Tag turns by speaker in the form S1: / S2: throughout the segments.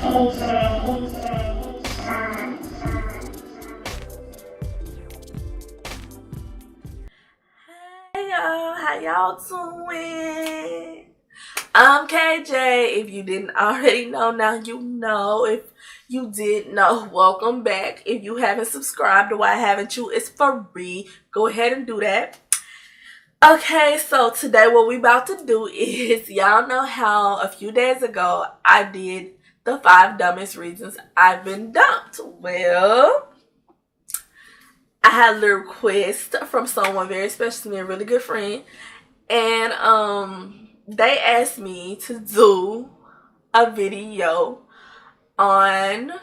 S1: Hey y'all, how y'all doing? I'm KJ. If you didn't already know, now you know. If you did know, welcome back. If you haven't subscribed, why haven't you? It's free. Go ahead and do that. Okay, so today what we about to do is, y'all know how a few days ago I did the 5 dumbest reasons I've been dumped. Well, I had a little request from someone very special to me, a really good friend, and they asked me to do a video on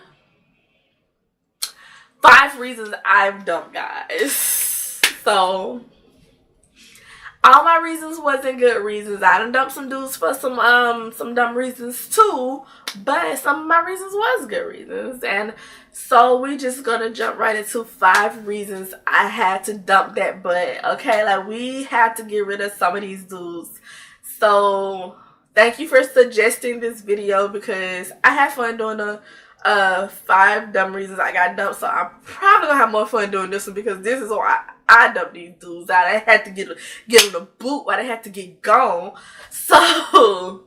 S1: 5 reasons I've dumped guys. So all my reasons wasn't good reasons. I done dumped some dudes for some dumb reasons too, but some of my reasons was good reasons. And so we just gonna jump right into 5 reasons I had to dump that butt. Okay, like we had to get rid of some of these dudes. So thank you for suggesting this video because I had fun doing the 5 dumb reasons I got dumped. So I'm probably gonna have more fun doing this one because this is why I dumped these dudes out. I had to get them a boot while they had to get gone. So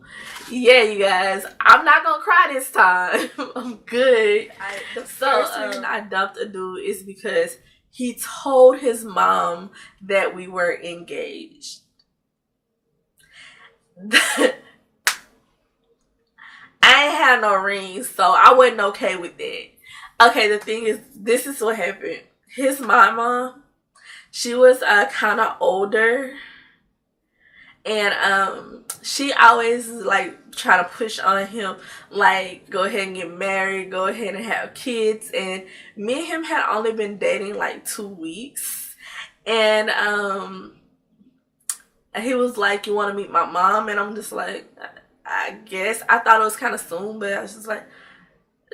S1: yeah, you guys, I'm not gonna cry this time. I'm good. The first reason I dumped a dude is because he told his mom that we were engaged. I ain't had no rings, so I wasn't okay with that. Okay, the thing is, this is what happened. His mama, she was kind of older, and she always like try to push on him, like go ahead and get married, go ahead and have kids. And me and him had only been dating like 2 weeks, and he was like, "You want to meet my mom?" And I'm just like, I guess. I thought it was kind of soon, but I was just like,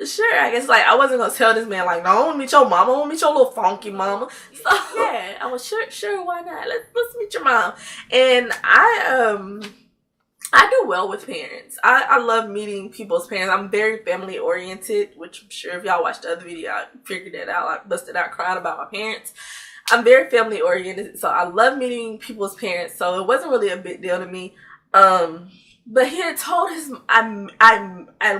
S1: sure, I guess. Like, I wasn't gonna tell this man, like, no, I want to meet your mama. I want to meet your little funky mama. So yeah, I was sure, why not? Let's meet your mom. And I do well with parents. I love meeting people's parents. I'm very family oriented, which I'm sure if y'all watched the other video, I figured that out. I busted out crying about my parents. I'm very family oriented, so I love meeting people's parents. So it wasn't really a big deal to me. But he had told and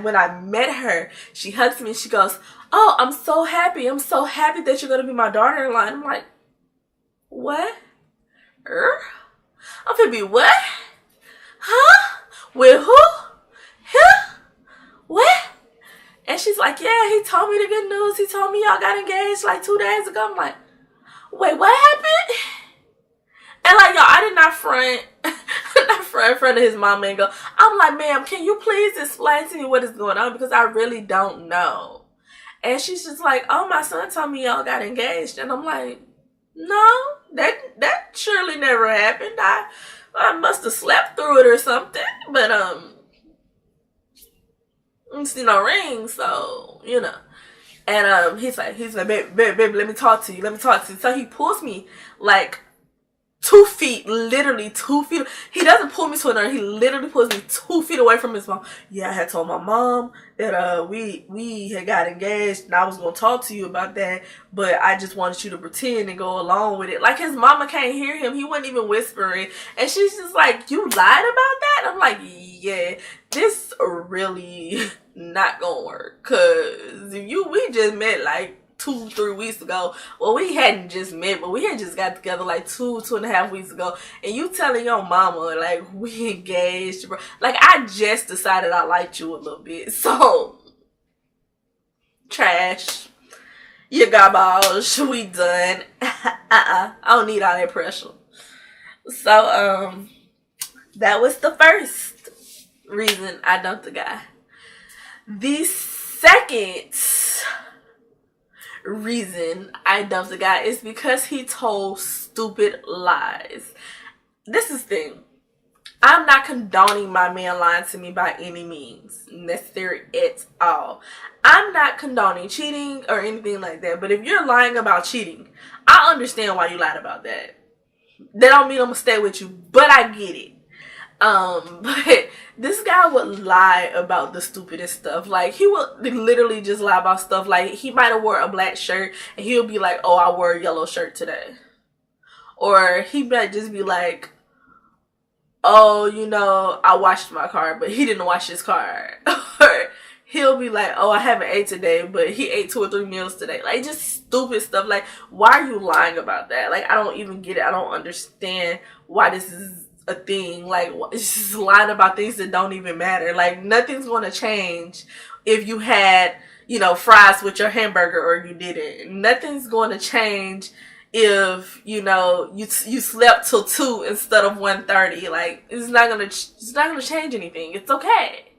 S1: when I met her, she hugs me and she goes, "Oh, I'm so happy that you're gonna be my daughter-in-law." And I'm like, what? I'm gonna be what? Huh? With who? Huh? What? And she's like, yeah, he told me the good news. He told me y'all got engaged like 2 days ago. I'm like, wait, what happened? And like, y'all, I did not front in front of his mama and go, I'm like, ma'am, can you please explain to me what is going on? Because I really don't know. And she's just like, oh, my son told me y'all got engaged. And I'm like, no, that surely never happened. I must have slept through it or something. But I don't see no ring, so you know. And he's like, baby, let me talk to you. So he pulls me like 2 feet, literally 2 feet. He doesn't pull me to another. He literally pulls me 2 feet away from his mom. Yeah, I had told my mom that we had got engaged, and I was gonna talk to you about that, but I just wanted you to pretend and go along with it. Like his mama can't hear him. He wasn't even whispering, and she's just like, "You lied about that?" I'm like, "Yeah, this really not gonna work, cause we just met like 2-3 weeks ago. Well, we hadn't just met, but we had just got together like 2.5 weeks ago. And you telling your mama like we engaged, bro? Like I just decided I liked you a little bit. So trash. You garbage. We done. I don't need all that pressure. So that was the first reason I dumped the guy. The second reason I dumped the guy is because he told stupid lies. This is the thing. I'm not condoning my man lying to me by any means necessary at all. I'm not condoning cheating or anything like that. But if you're lying about cheating, I understand why you lied about that. That don't mean I'm gonna stay with you, but I get it. But this guy would lie about the stupidest stuff. Like, he would literally just lie about stuff. Like, he might have wore a black shirt and he'll be like, oh, I wore a yellow shirt today. Or he might just be like, oh, you know, I washed my car, but he didn't wash his car. Or he'll be like, oh, I haven't ate today, but he ate 2 or 3 meals today. Like, just stupid stuff. Like, why are you lying about that? Like, I don't even get it. I don't understand why this is a thing. Like, it's just lying about things that don't even matter. Like, nothing's going to change if you had, you know, fries with your hamburger or you didn't. Nothing's going to change if, you know, you slept till 2 instead of 1:30. Like, it's not gonna change anything. It's okay.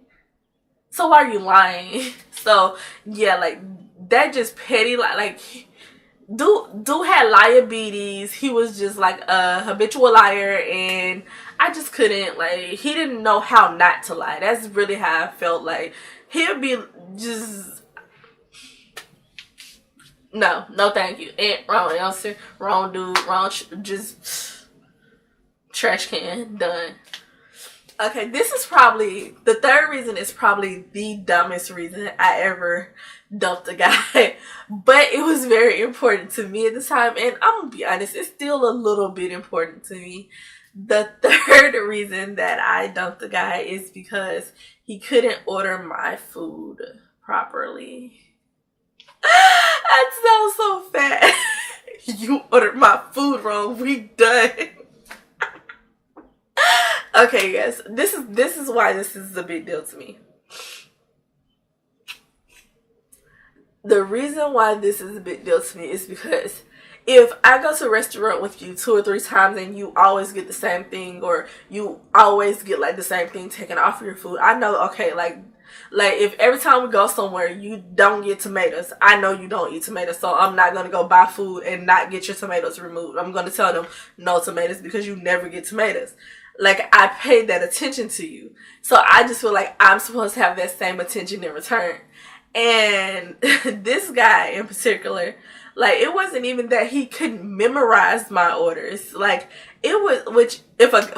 S1: So why are you lying? So yeah, like, that just petty. Like dude had liabilities. He was just like a habitual liar, and I just couldn't, like, he didn't know how not to lie. That's really how I felt. Like, he'd be just, no, thank you. Wrong answer, wrong dude, wrong, just trash can, done. Okay, this is probably, the third reason is probably the dumbest reason I ever dumped a guy. But it was very important to me at the time, and I'm gonna be honest, it's still a little bit important to me. The third reason that I dumped a guy is because he couldn't order my food properly. That sounds so fat. You ordered my food wrong. We done. Okay, guys. This is why this is a big deal to me. The reason why this is a big deal to me is because if I go to a restaurant with you 2 or 3 times and you always get the same thing, or you always get like the same thing taken off of your food, I know, okay, like if every time we go somewhere you don't get tomatoes, I know you don't eat tomatoes, so I'm not going to go buy food and not get your tomatoes removed. I'm going to tell them no tomatoes because you never get tomatoes. Like, I paid that attention to you, so I just feel like I'm supposed to have that same attention in return. And this guy in particular, like, it wasn't even that he couldn't memorize my orders. Like, it was, which,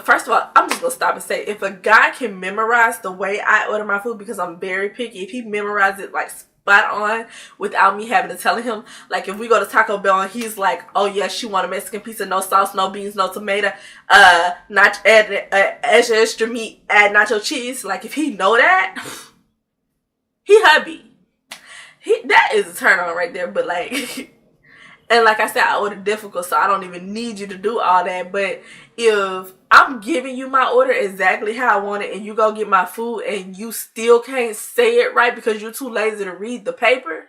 S1: first of all, I'm just gonna stop and say, if a guy can memorize the way I order my food, because I'm very picky, if he memorizes it like spot on without me having to tell him, like, if we go to Taco Bell and he's like, oh yes, you want a Mexican pizza, no sauce, no beans, no tomato, not add extra meat, add nacho cheese. Like, if he know that, he hubby. That is a turn on right there. But like, and like I said, I ordered difficult, so I don't even need you to do all that. But if I'm giving you my order exactly how I want it, and you go get my food and you still can't say it right because you're too lazy to read the paper,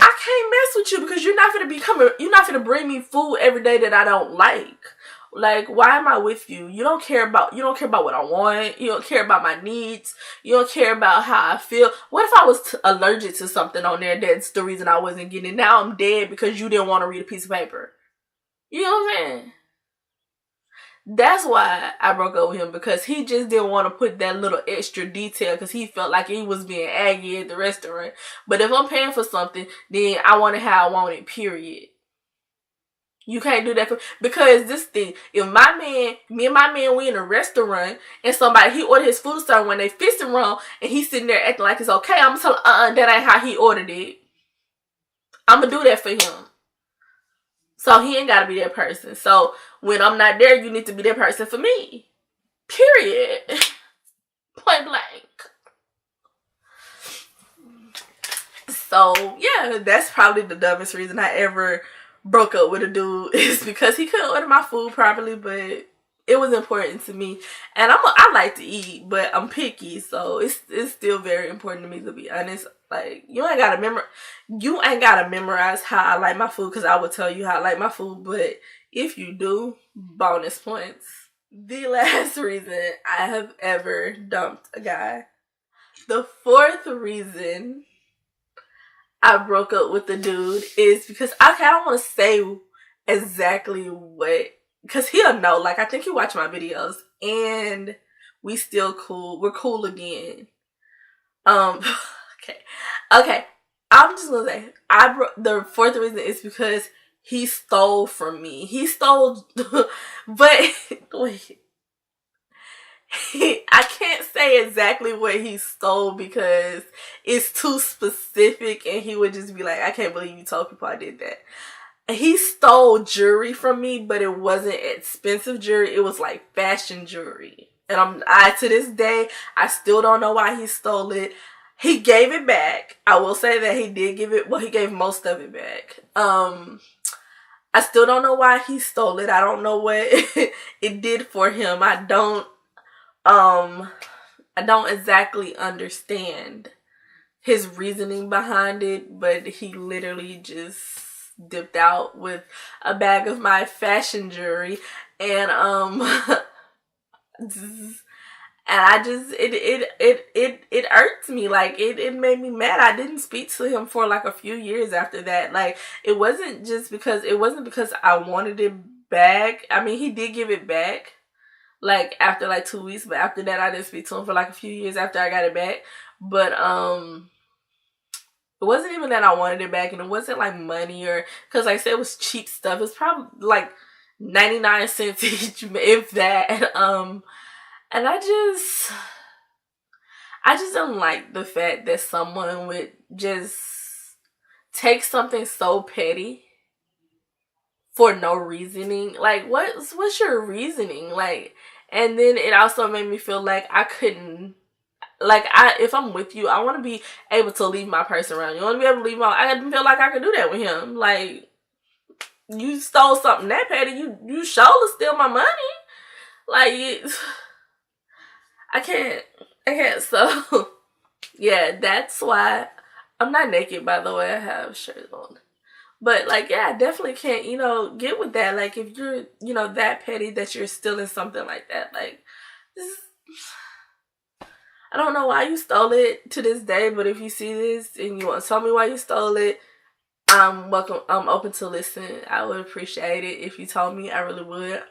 S1: I can't mess with you, because you're not gonna bring me food every day that I don't like. Like, why am I with you? You don't care about what I want. You don't care about my needs. You don't care about how I feel. What if I was allergic to something on there that's the reason I wasn't getting it? Now I'm dead because you didn't want to read a piece of paper. You know what I'm saying? That's why I broke up with him, because he just didn't want to put that little extra detail because he felt like he was being aggy at the restaurant. But if I'm paying for something, then I want it how I want it, period. You can't do that because this thing, if me and my man, we in a restaurant and somebody, he ordered his food certain when they fixed it wrong and he's sitting there acting like it's okay, I'm gonna tell him, that ain't how he ordered it. I'm gonna do that for him. So he ain't gotta be that person. So when I'm not there, you need to be that person for me. Period. Point blank. So yeah, that's probably the dumbest reason I ever broke up with a dude, is because he couldn't order my food properly. But it was important to me, and I like to eat, but I'm picky, so it's still very important to me, to be honest. Like, you ain't gotta memorize how I like my food, because I will tell you how I like my food. But if you do, bonus points. The last reason I have ever dumped a guy. The fourth reason I broke up with the dude is because I don't want to say exactly what, because he'll know. Like, I think he watched my videos, and we still cool. We're cool again. Okay. I'm just gonna say the fourth reason is because he stole from me. He stole, but wait. I can't say exactly what he stole because it's too specific, and he would just be like, I can't believe you told people I did that. He stole jewelry from me, but it wasn't expensive jewelry. It was like fashion jewelry. And I to this day, I still don't know why he stole it. He gave it back. I will say that he did give it, well, he gave most of it back. I still don't know why he stole it. I don't know what it did for him. I don't exactly understand his reasoning behind it, but he literally just dipped out with a bag of my fashion jewelry, and and I just it irked me. Like it made me mad. I didn't speak to him for like a few years after that. Like it wasn't because I wanted it back. I mean, he did give it back like after like 2 weeks, but after that I didn't speak to him for like a few years after I got it back. But it wasn't even that I wanted it back, and it wasn't like money, or because like I said, it was cheap stuff. It's probably like 99 cents each, if that. And I just don't like the fact that someone would just take something so petty for no reasoning. Like, what's your reasoning? Like, and then it also made me feel like I couldn't, like, if I'm with you, I want to be able to leave my purse around. You want to be able to leave I feel like I could do that with him. Like, you stole something that petty, you surely steal my money. Like, I can't. So, yeah, that's why I'm not naked, by the way. I have shirts on. But, like, yeah, I definitely can't, get with that. Like, if you're, that petty that you're stealing something like that, like, I don't know why you stole it to this day, but if you see this and you want to tell me why you stole it, I'm welcome. I'm open to listen. I would appreciate it if you told me. I really would.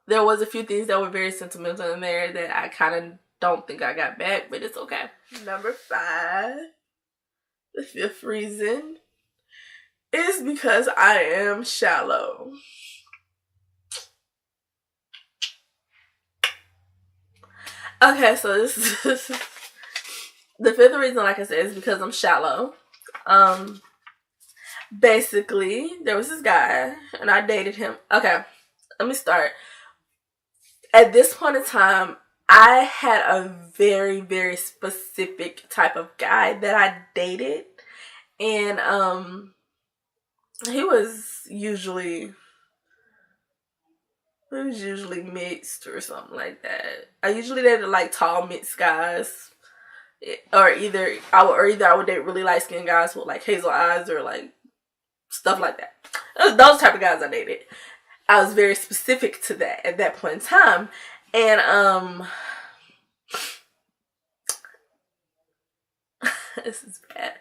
S1: There was a few things that were very sentimental in there that I kind of don't think I got back, but it's okay. Number 5, the 5th reason is because I am shallow. Okay, so this is the 5th reason, like I said, is because I'm shallow. Basically, there was this guy, and I dated him. Okay, let me start. At this point in time, I had a very, very specific type of guy that I dated. And he was usually mixed or something like that. I usually dated like tall mixed guys. Or either I would date really light skinned guys with like hazel eyes or like stuff like that. Those type of guys I dated. I was very specific to that at that point in time. And this is bad.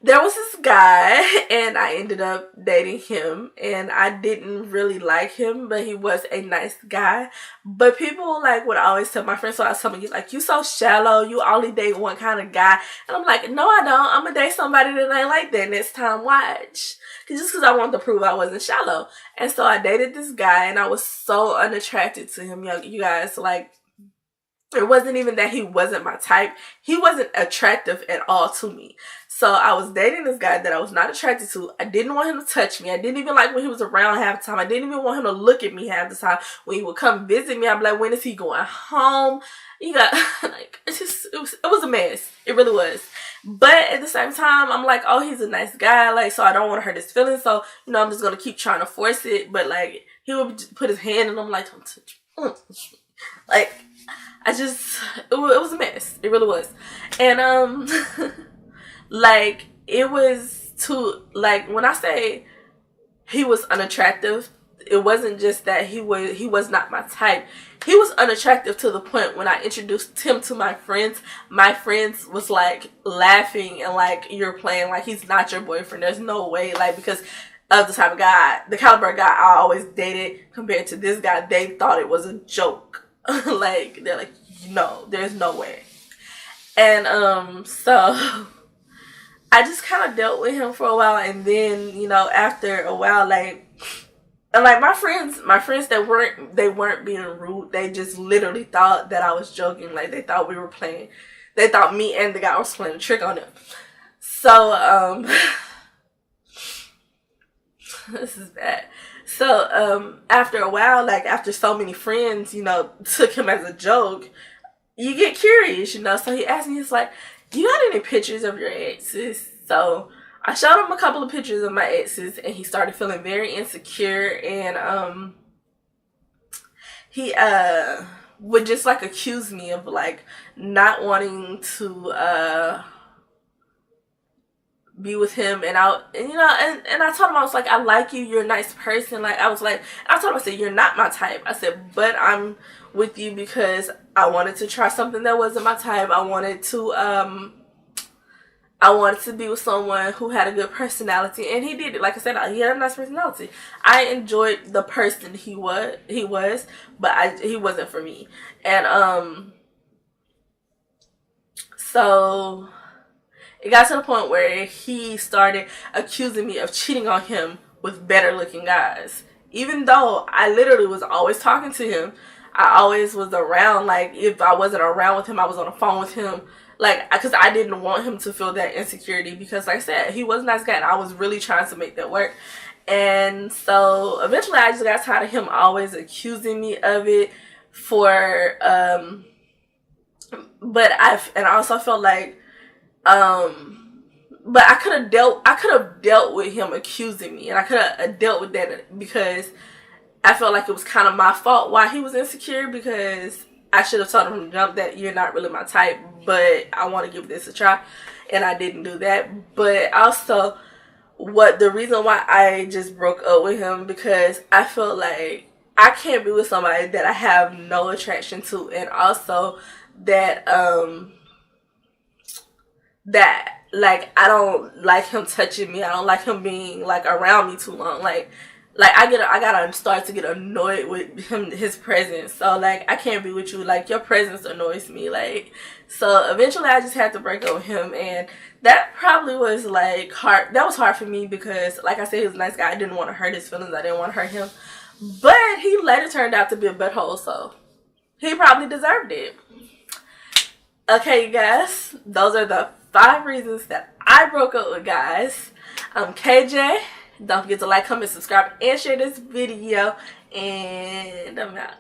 S1: There was this guy, and I ended up dating him, and I didn't really like him, but he was a nice guy. But people like would always tell my friends, so I was telling me, like, you so shallow, you only date one kind of guy. And I'm like, no, I don't. I'm gonna date somebody that ain't like that next time. Watch. Just because I wanted to prove I wasn't shallow. And so I dated this guy, and I was so unattracted to him, you guys. Like, it wasn't even that he wasn't my type. He wasn't attractive at all to me. So I was dating this guy that I was not attracted to. I didn't want him to touch me. I didn't even like when he was around half the time. I didn't even want him to look at me half the time. When he would come visit me, I'd be like, when is he going home? You got, like, it was a mess. It really was. But at the same time, I'm like, oh, he's a nice guy. Like, so I don't want to hurt his feelings. So, I'm just going to keep trying to force it. But, like, he would put his hand and I'm like, don't touch me. Like, it was a mess. It really was. And, like, it was too, like, when I say he was unattractive, it wasn't just that he was not my type. He was unattractive to the point when I introduced him to my friends was like laughing and like, you're playing, like, he's not your boyfriend. There's no way, like, because of the type of guy, the caliber of guy I always dated compared to this guy, they thought it was a joke. Like, they're like, no, there's no way. And, so I just kind of dealt with him for a while, and then, after a while, like, And like my friends that weren't being rude. They just literally thought that I was joking. Like they thought we were playing. They thought me and the guy was playing a trick on them. So this is bad. So after a while, like after so many friends, you know, took him as a joke, you get curious, you know. So he asked me, he's like, "You got any pictures of your exes?" So I showed him a couple of pictures of my exes, and he started feeling very insecure, and he would just like accuse me of like not wanting to be with him. And I told him, I was like, I like you, you're a nice person. Like I told him, I said, you're not my type. I said, but I'm with you because I wanted to try something that wasn't my type. I wanted to be with someone who had a good personality, and he did it. Like I said, he had a nice personality. I enjoyed the person he was, but he wasn't for me. And so it got to the point where he started accusing me of cheating on him with better looking guys, even though I literally was always talking to him. I always was around. Like if I wasn't around with him, I was on the phone with him. Like, because I didn't want him to feel that insecurity, because like I said, he was a nice guy and I was really trying to make that work. And so eventually I just got tired of him always accusing me of it but I also felt like, but I could have dealt with him accusing me, and I could have dealt with that because I felt like it was kind of my fault why he was insecure, because I should have told him from the jump that you're not really my type, but I want to give this a try, and I didn't do that. But also, the reason why I just broke up with him, because I felt like I can't be with somebody that I have no attraction to, and also that like I don't like him touching me. I don't like him being like around me too long. Like I gotta start to get annoyed with his presence. So like I can't be with you. Like your presence annoys me. Like, so eventually I just had to break up with him, and that probably was like hard. That was hard for me because, like I said, he was a nice guy. I didn't want to hurt his feelings. I didn't want to hurt him, but he later turned out to be a butthole. So he probably deserved it. Okay, you guys, those are the 5 reasons that I broke up with guys. I'm KJ. Don't forget to like, comment, subscribe, and share this video. And I'm out.